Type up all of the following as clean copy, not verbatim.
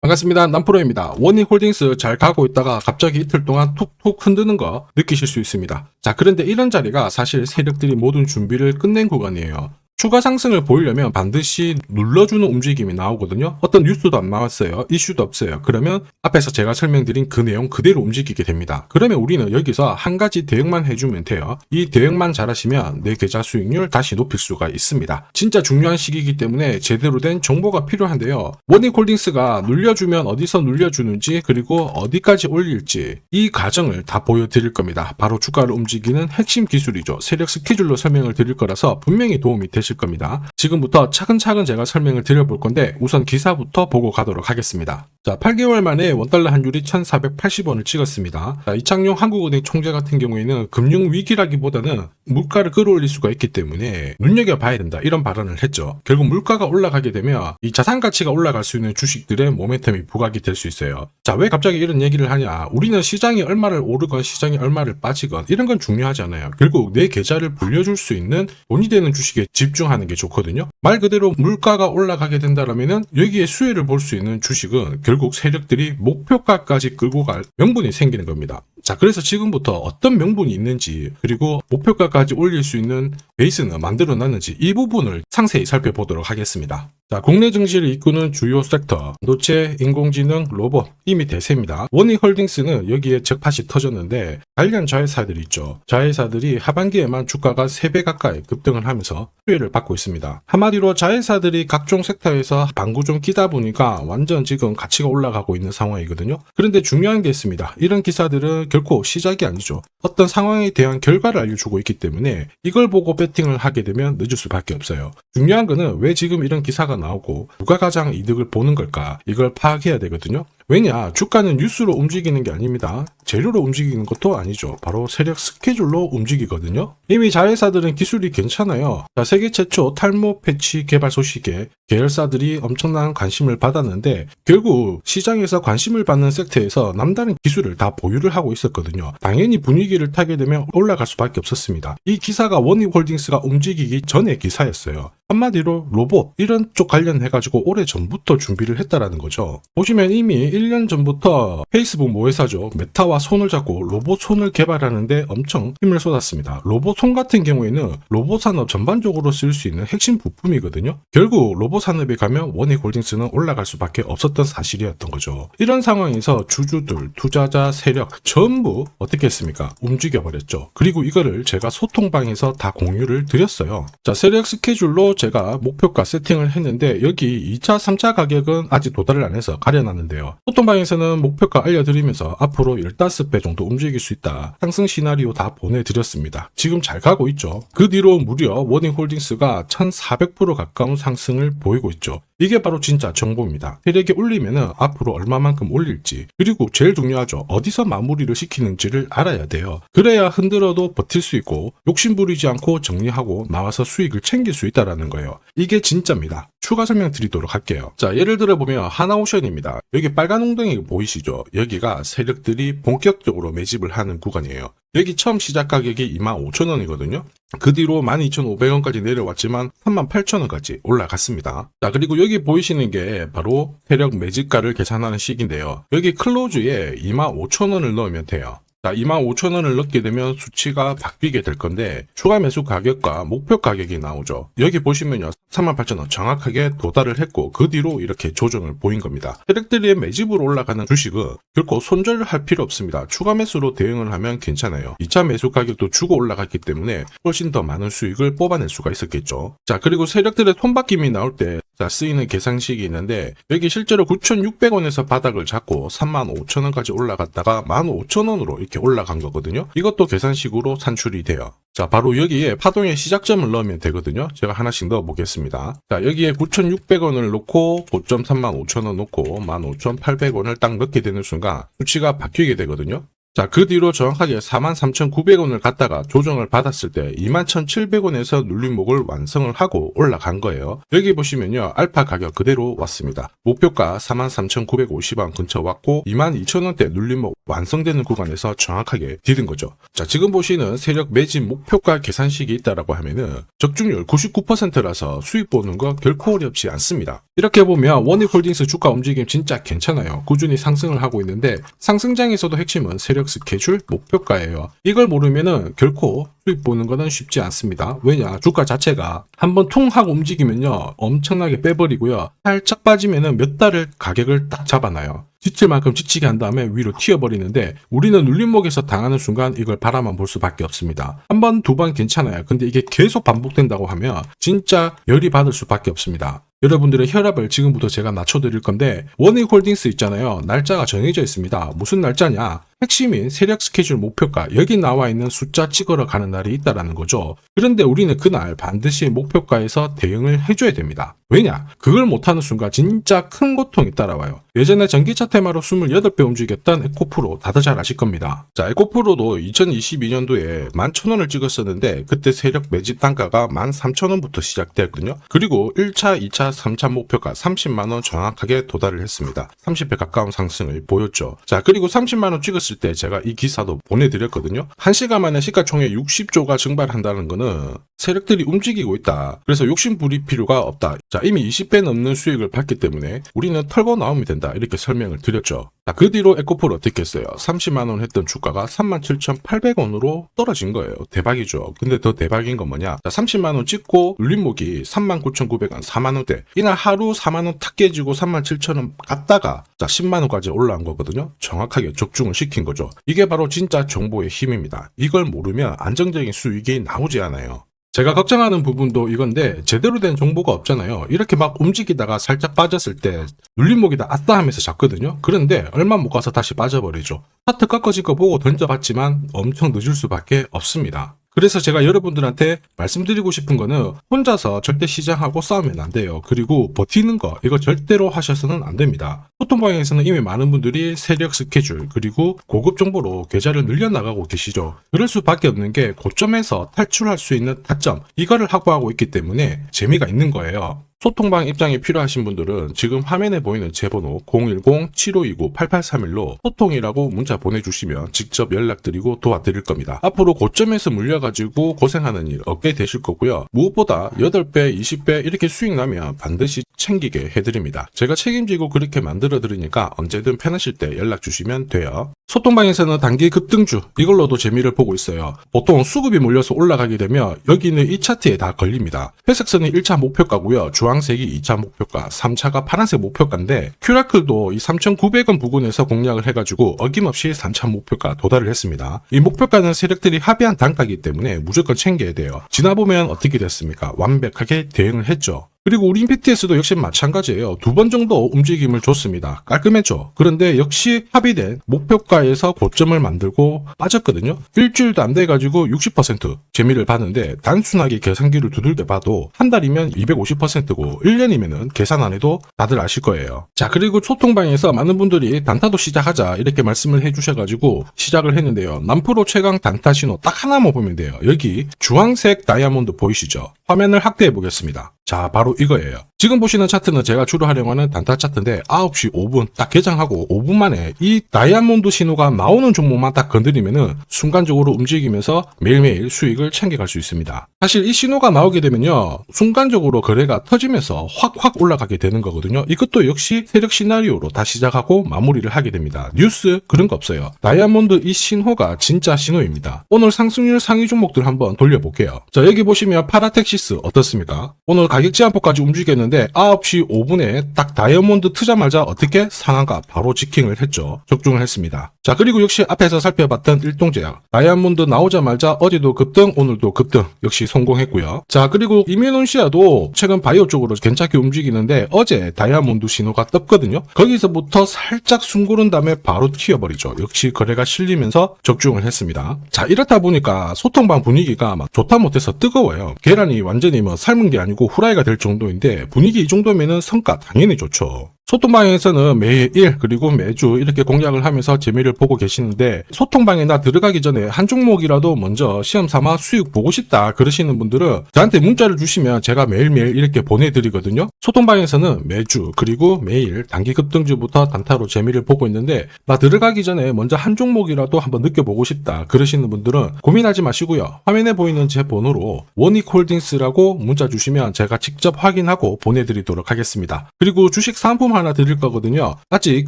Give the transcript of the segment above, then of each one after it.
반갑습니다. 남프로입니다. 원익홀딩스 잘 가고 있다가 갑자기 이틀 동안 툭툭 흔드는 거 느끼실 수 있습니다. 자, 그런데 이런 자리가 사실 세력들이 모든 준비를 끝낸 구간이에요. 추가 상승을 보이려면 반드시 눌러주는 움직임이 나오거든요. 어떤 뉴스도 안 나왔어요. 이슈도 없어요. 그러면 앞에서 제가 설명드린 그 내용 그대로 움직이게 됩니다. 그러면 우리는 여기서 한 가지 대응만 해주면 돼요. 이 대응만 잘하시면 내 계좌 수익률 다시 높일 수가 있습니다. 진짜 중요한 시기이기 때문에 제대로 된 정보가 필요한데요. 원익홀딩스가 눌려주면 어디서 눌려주는지 그리고 어디까지 올릴지 이 과정을 다 보여드릴 겁니다. 바로 주가를 움직이는 핵심 기술이죠. 세력 스케줄로 설명을 드릴 거라서 분명히 도움이 되실 겁니다. 지금부터 차근차근 제가 설명을 드려볼 건데 우선 기사부터 보고 가도록 하겠습니다. 자, 8개월 만에 원달러 환율이 1480원을 찍었습니다. 자, 이창용 한국은행 총재 같은 경우에는 금융위기라기보다는 물가를 끌어올릴 수가 있기 때문에 눈여겨봐야 된다 이런 발언을 했죠. 결국 물가가 올라가게 되면 이 자산가치가 올라갈 수 있는 주식들의 모멘텀이 부각이 될 수 있어요. 자, 왜 갑자기 이런 얘기를 하냐. 우리는 시장이 얼마를 오르건 시장이 얼마를 빠지건 이런 건 중요하지 않아요. 결국 내 계좌를 불려줄 수 있는 돈이 되는 주식에 집중하는 게 좋거든요. 말 그대로 물가가 올라가게 된다면은 여기에 수혜를 볼 수 있는 주식은 결국 세력들이 목표가까지 끌고 갈 명분이 생기는 겁니다. 자, 그래서 지금부터 어떤 명분이 있는지 그리고 목표가까지 올릴 수 있는 베이스는 만들어 놨는지 이 부분을 상세히 살펴보도록 하겠습니다. 자, 국내 증시를 이끄는 주요 섹터, 반도체, 인공지능, 로봇 이미 대세입니다. 원익홀딩스는 여기에 적팟이 터졌는데 관련 자회사들이 있죠. 자회사들이 하반기에만 주가가 3배 가까이 급등을 하면서 수혜를 받고 있습니다. 한마디로 자회사들이 각종 섹터에서 방구 좀 끼다 보니까 완전 지금 가치가 올라가고 있는 상황이거든요. 그런데 중요한 게 있습니다. 이런 기사들은 결코 시작이 아니죠. 어떤 상황에 대한 결과를 알려주고 있기 때문에 이걸 보고 배팅을 하게 되면 늦을 수밖에 없어요. 중요한 거는 왜 지금 이런 기사가 나오고 누가 가장 이득을 보는 걸까 이걸 파악해야 되거든요. 왜냐, 주가는 뉴스로 움직이는 게 아닙니다. 재료로 움직이는 것도 아니죠. 바로 세력 스케줄로 움직이거든요. 이미 자회사들은 기술이 괜찮아요. 자, 세계 최초 탈모 패치 개발 소식에 계열사들이 엄청난 관심을 받았는데 결국 시장에서 관심을 받는 섹터에서 남다른 기술을 다 보유를 하고 있었거든요. 당연히 분위기를 타게 되면 올라갈 수밖에 없었습니다. 이 기사가 원익홀딩스가 움직이기 전의 기사였어요. 한마디로 로봇 이런 쪽 관련해가지고 오래 전부터 준비를 했다라는 거죠. 보시면 이미 1년 전부터 페이스북 모회사죠. 메타와 손을 잡고 로봇 손을 개발하는데 엄청 힘을 쏟았습니다. 로봇 손 같은 경우에는 로봇 산업 전반적으로 쓸 수 있는 핵심 부품이거든요. 결국 로봇 산업에 가면 원익홀딩스는 올라갈 수밖에 없었던 사실이었던 거죠. 이런 상황에서 주주들, 투자자, 세력 전부 어떻게 했습니까? 움직여버렸죠. 그리고 이거를 제가 소통방에서 다 공유를 드렸어요. 자, 세력 스케줄로 제가 목표가 세팅을 했는데 여기 2차, 3차 가격은 아직 도달을 안 해서 가려놨는데요. 소통방에서는 목표가 알려드리면서 앞으로 15배 정도 움직일 수 있다. 상승 시나리오 다 보내드렸습니다. 지금 잘 가고 있죠. 그 뒤로 무려 원익홀딩스가 1400% 가까운 상승을 보이고 있죠. 이게 바로 진짜 정보입니다. 세력이 올리면은 앞으로 얼마만큼 올릴지 그리고 제일 중요하죠. 어디서 마무리를 시키는지를 알아야 돼요. 그래야 흔들어도 버틸 수 있고 욕심부리지 않고 정리하고 나와서 수익을 챙길 수 있다는 거예요. 이게 진짜입니다. 추가 설명 드리도록 할게요. 자, 예를 들어 보면 하나오션입니다. 여기 빨간 웅덩이 보이시죠? 여기가 세력들이 본격적으로 매집을 하는 구간이에요. 여기 처음 시작 가격이 25,000원이거든요. 그 뒤로 12,500원까지 내려왔지만 38,000원까지 올라갔습니다. 자, 그리고 여기 보이시는 게 바로 세력 매집가를 계산하는 식인데요. 여기 클로즈에 25,000원을 넣으면 돼요. 자, 25,000원을 넣게 되면 수치가 바뀌게 될 건데 추가 매수 가격과 목표 가격이 나오죠. 여기 보시면요. 38,000원 정확하게 도달을 했고 그 뒤로 이렇게 조정을 보인 겁니다. 세력들이 매집으로 올라가는 주식은 결코 손절할 필요 없습니다. 추가 매수로 대응을 하면 괜찮아요. 2차 매수 가격도 주고 올라갔기 때문에 훨씬 더 많은 수익을 뽑아낼 수가 있었겠죠. 자, 그리고 세력들의 손바뀜이 나올 때 쓰이는 계산식이 있는데 여기 실제로 9,600원에서 바닥을 잡고 35,000원까지 올라갔다가 15,000원으로 이렇게 올라간 거거든요. 이것도 계산식으로 산출이 돼요. 자, 바로 여기에 파동의 시작점을 넣으면 되거든요. 제가 하나씩 넣어 보겠습니다. 자, 여기에 9,600원을 넣고 고점 35,000원 넣고 15,800원을 딱 넣게 되는 순간 수치가 바뀌게 되거든요. 자, 그 뒤로 정확하게 43,900원을 갖다가 조정을 받았을 때 21,700원에서 눌림목을 완성을 하고 올라간 거예요. 여기 보시면요, 알파 가격 그대로 왔습니다. 목표가 43,950원 근처 왔고 22,000원대 눌림목 완성되는 구간에서 정확하게 디딘 거죠. 자, 지금 보시는 세력 매집 목표가 계산식이 있다라고 하면은 적중률 99%라서 수익 보는 거 결코 어렵지 않습니다. 이렇게 보면 원익홀딩스 주가 움직임 진짜 괜찮아요. 꾸준히 상승을 하고 있는데 상승장에서도 핵심은 세력 스케줄 목표가예요. 이걸 모르면은 결코 수익 보는 거는 쉽지 않습니다. 왜냐, 주가 자체가 한번 퉁 하고 움직이면요 엄청나게 빼버리고요, 살짝 빠지면은 몇 달을 가격을 딱 잡아놔요. 지칠 만큼 지치게 한 다음에 위로 튀어버리는데 우리는 눌림목에서 당하는 순간 이걸 바라만 볼 수밖에 없습니다. 한 번, 두 번 괜찮아요. 근데 이게 계속 반복된다고 하면 진짜 열이 받을 수밖에 없습니다. 여러분들의 혈압을 지금부터 제가 낮춰드릴 건데, 원익홀딩스 있잖아요. 날짜가 정해져 있습니다. 무슨 날짜냐? 핵심인 세력 스케줄 목표가 여기 나와 있는 숫자 찍으러 가는 날이 있다라는 거죠. 그런데 우리는 그날 반드시 목표가에서 대응을 해줘야 됩니다. 왜냐? 그걸 못하는 순간 진짜 큰 고통이 따라와요. 예전에 전기차 테마로 28배 움직였던 에코프로 다들 잘 아실 겁니다. 자, 에코프로도 2022년도에 11,000원을 찍었었는데 그때 세력 매집 단가가 13,000원부터 시작되었거든요. 그리고 1차, 2차, 3차 목표가 30만원 정확하게 도달을 했습니다. 30배 가까운 상승을 보였죠. 자, 그리고 30만원 찍었을 때 제가 이 기사도 보내드렸거든요. 1시간 만에 시가총액 60조가 증발한다는 거는 세력들이 움직이고 있다. 그래서 욕심 부릴 필요가 없다. 자, 이미 20배 넘는 수익을 받기 때문에 우리는 털고 나오면 된다. 이렇게 설명을 드렸죠. 자, 그 뒤로 에코프로 어떻게 했어요? 30만원 했던 주가가 37,800원으로 떨어진 거예요. 대박이죠. 근데 더 대박인 건 뭐냐? 자, 30만원 찍고 눌림목이 39,900원, 4만원대. 이날 하루 4만원 탁 깨지고 37,000원 갔다가 자, 10만원까지 올라온 거거든요. 정확하게 적중을 시킨 거죠. 이게 바로 진짜 정보의 힘입니다. 이걸 모르면 안정적인 수익이 나오지 않아요. 제가 걱정하는 부분도 이건데, 제대로 된 정보가 없잖아요. 이렇게 막 움직이다가 살짝 빠졌을 때 눌림목이다 아싸 하면서 잡거든요. 그런데 얼마 못 가서 다시 빠져버리죠. 차트 꺾어진 거 보고 던져봤지만 엄청 늦을 수밖에 없습니다. 그래서 제가 여러분들한테 말씀드리고 싶은 거는 혼자서 절대 시장하고 싸우면 안 돼요. 그리고 버티는 거 이거 절대로 하셔서는 안 됩니다. 소통방에서는 이미 많은 분들이 세력 스케줄 그리고 고급 정보로 계좌를 늘려나가고 계시죠. 그럴 수밖에 없는 게 고점에서 탈출할 수 있는 타점 이거를 확보하고 있기 때문에 재미가 있는 거예요. 소통방 입장이 필요하신 분들은 지금 화면에 보이는 제 번호 010-7529-8831로 소통이라고 문자 보내주시면 직접 연락드리고 도와드릴 겁니다. 앞으로 고점에서 물려가지고 고생하는 일 없게 되실 거고요. 무엇보다 8배, 20배 이렇게 수익 나면 반드시 챙기게 해드립니다. 제가 책임지고 그렇게 만들어드리니까 언제든 편하실 때 연락 주시면 돼요. 소통방에서는 단기 급등주 이걸로도 재미를 보고 있어요. 보통 수급이 몰려서 올라가게 되면 여기는 이 차트에 다 걸립니다. 회색선이 1차 목표가고요. 주황색이 2차 목표가, 3차가 파란색 목표가인데 큐라클도 이 3,900원 부근에서 공략을 해가지고 어김없이 3차 목표가 도달을 했습니다. 이 목표가는 세력들이 합의한 단가이기 때문에 무조건 챙겨야 돼요. 지나보면 어떻게 됐습니까? 완벽하게 대응을 했죠. 그리고 우리 임팩트에서도 역시 마찬가지예요. 2번 정도 움직임을 줬습니다. 깔끔했죠. 그런데 역시 합의된 목표가에서 고점을 만들고 빠졌거든요. 일주일도 안 돼가지고 60% 재미를 봤는데 단순하게 계산기를 두들겨 봐도 한 달이면 250%고 1년이면은 계산 안 해도 다들 아실 거예요. 자, 그리고 소통방에서 많은 분들이 단타도 시작하자 이렇게 말씀을 해주셔가지고 시작을 했는데요. 남프로 최강 단타 신호 딱 하나만 보면 돼요. 여기 주황색 다이아몬드 보이시죠? 화면을 확대해 보겠습니다. 자, 바로 이거예요. 지금 보시는 차트는 제가 주로 활용하는 단타 차트인데 9시 5분 딱 개장하고 5분 만에 이 다이아몬드 신호가 나오는 종목만 딱 건드리면은 순간적으로 움직이면서 매일매일 수익을 챙겨갈 수 있습니다. 사실 이 신호가 나오게 되면요, 순간적으로 거래가 터지면서 확 올라가게 되는 거거든요. 이것도 역시 세력 시나리오로 다 시작하고 마무리를 하게 됩니다. 뉴스 그런 거 없어요. 다이아몬드 이 신호가 진짜 신호입니다. 오늘 상승률 상위 종목들 한번 돌려볼게요. 자, 여기 보시면 파라텍시스 어떻습니까? 오늘 가격 제한폭까지 움직였는데 9시 5분에 딱 다이아몬드 트자마자 어떻게 상한가 바로 지킹을 했죠. 적중을 했습니다. 자, 그리고 역시 앞에서 살펴봤던 일동제약 다이아몬드 나오자마자 어제도 급등 오늘도 급등 역시 성공했고요. 자, 그리고 이뮤논시아도 최근 바이오 쪽으로 괜찮게 움직이는데 어제 다이아몬드 신호가 떴거든요. 거기서부터 살짝 숨고른 다음에 바로 튀어버리죠. 역시 거래가 실리면서 적중을 했습니다. 자, 이렇다 보니까 소통방 분위기가 막 좋다 못해서 뜨거워요. 계란이 완전히 뭐 삶은 게 아니고 후라이가 될 정도인데 분위기 이 정도면은 성과 당연히 좋죠. 소통방에서는 매일 그리고 매주 이렇게 공략을 하면서 재미를 보고 계시는데, 소통방에 나 들어가기 전에 한 종목이라도 먼저 시험 삼아 수익 보고 싶다 그러시는 분들은 저한테 문자를 주시면 제가 매일매일 이렇게 보내드리거든요. 소통방에서는 매주 그리고 매일 단기 급등주부터 단타로 재미를 보고 있는데, 나 들어가기 전에 먼저 한 종목이라도 한번 느껴보고 싶다 그러시는 분들은 고민하지 마시고요. 화면에 보이는 제 번호로 원익홀딩스라고 문자 주시면 제가 직접 확인하고 보내드리도록 하겠습니다. 그리고 주식 상품 하나 드릴 거거든요. 아직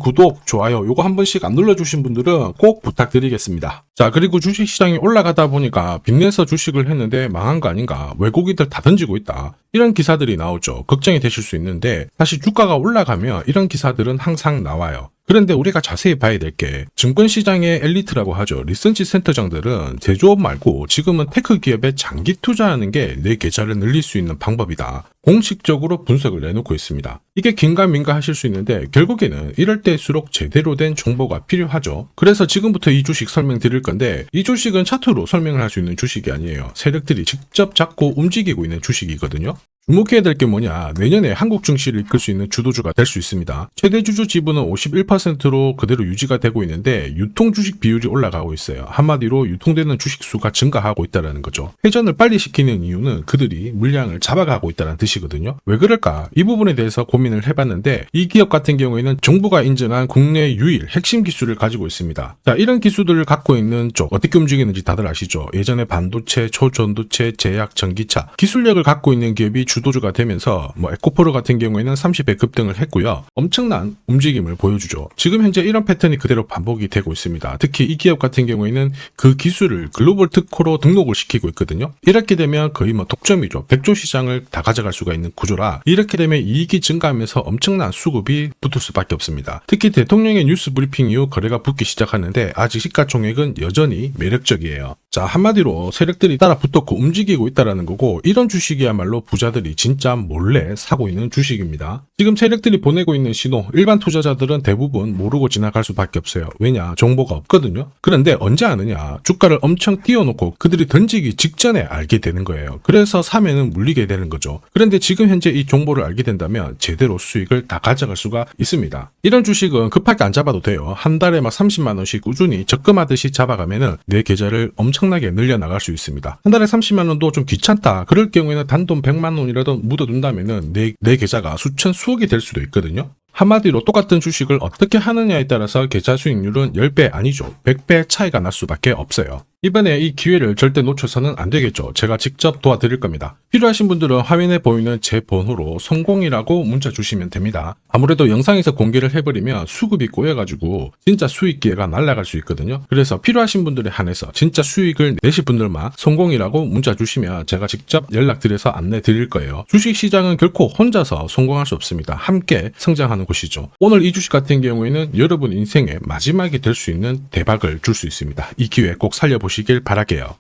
구독, 좋아요 요거 한 번씩 안 눌러주신 분들은 꼭 부탁드리겠습니다. 자, 그리고 주식시장이 올라가다 보니까 빚내서 주식을 했는데 망한 거 아닌가, 외국인들 다 던지고 있다, 이런 기사들이 나오죠. 걱정이 되실 수 있는데, 사실 주가가 올라가면 이런 기사들은 항상 나와요. 그런데 우리가 자세히 봐야 될 게, 증권시장의 엘리트라고 하죠. 리서치 센터장들은 제조업 말고 지금은 테크 기업에 장기 투자하는 게 내 계좌를 늘릴 수 있는 방법이다, 공식적으로 분석을 내놓고 있습니다. 이게 긴가민가 하실 수 있는데, 결국에는 이럴 때일수록 제대로 된 정보가 필요하죠. 그래서 지금부터 이 주식 설명드릴 건데, 이 주식은 차트로 설명을 할 수 있는 주식이 아니에요. 세력들이 직접 잡고 움직이고 있는 주식이거든요. 주목해야 될 게 뭐냐, 내년에 한국 증시를 이끌 수 있는 주도주가 될 수 있습니다. 최대 주주 지분은 51%로 그대로 유지가 되고 있는데, 유통 주식 비율이 올라가고 있어요. 한마디로 유통되는 주식 수가 증가하고 있다는 거죠. 회전을 빨리 시키는 이유는 그들이 물량을 잡아가고 있다는 뜻이거든요. 왜 그럴까? 이 부분에 대해서 고민을 해봤는데, 이 기업 같은 경우에는 정부가 인정한 국내 유일 핵심 기술을 가지고 있습니다. 자, 이런 기술들을 갖고 있는 쪽 어떻게 움직이는지 다들 아시죠? 예전에 반도체, 초전도체, 제약, 전기차 기술력을 갖고 있는 기업이 주도주가 되면서 에코프로 같은 경우에는 30배 급등을 했고요. 엄청난 움직임을 보여주죠. 지금 현재 이런 패턴이 그대로 반복이 되고 있습니다. 특히 이 기업 같은 경우에는 그 기술을 글로벌 특허로 등록을 시키고 있거든요. 이렇게 되면 거의 독점이죠. 100조 시장을 다 가져갈 수가 있는 구조라, 이렇게 되면 이익이 증가하면서 엄청난 수급이 붙을 수밖에 없습니다. 특히 대통령의 뉴스 브리핑 이후 거래가 붙기 시작하는데, 아직 시가총액은 여전히 매력적이에요. 자, 한마디로 세력들이 따라 붙었고 움직이고 있다는 거고, 이런 주식이야말로 부자들이 진짜 몰래 사고 있는 주식입니다. 지금 세력들이 보내고 있는 신호, 일반 투자자들은 대부분 모르고 지나갈 수밖에 없어요. 왜냐? 정보가 없거든요. 그런데 언제 아느냐? 주가를 엄청 띄워놓고 그들이 던지기 직전에 알게 되는 거예요. 그래서 사면은 물리게 되는 거죠. 그런데 지금 현재 이 정보를 알게 된다면 제대로 수익을 다 가져갈 수가 있습니다. 이런 주식은 급하게 안 잡아도 돼요. 한 달에 30만 원씩 꾸준히 적금하듯이 잡아가면은 내 계좌를 엄청나게 늘려나갈 수 있습니다. 한 달에 30만 원도 좀 귀찮다, 그럴 경우에는 단돈 100만 원이라도 묻어둔다면은 내 계좌가 수천 수억이 될 수도 있거든요. 한마디로 똑같은 주식을 어떻게 하느냐에 따라서 계좌 수익률은 10배 아니죠. 100배 차이가 날 수밖에 없어요. 이번에 이 기회를 절대 놓쳐서는 안 되겠죠. 제가 직접 도와드릴 겁니다. 필요하신 분들은 화면에 보이는 제 번호로 성공이라고 문자 주시면 됩니다. 아무래도 영상에서 공개를 해버리면 수급이 꼬여가지고 진짜 수익 기회가 날아갈 수 있거든요. 그래서 필요하신 분들에 한해서 진짜 수익을 내실 분들만 성공이라고 문자 주시면 제가 직접 연락드려서 안내 드릴 거예요. 주식시장은 결코 혼자서 성공할 수 없습니다. 함께 성장하는 곳이죠. 오늘 이 주식 같은 경우에는 여러분 인생의 마지막이 될 수 있는 대박을 줄 수 있습니다. 이 기회 꼭 살려보시길 바랄게요.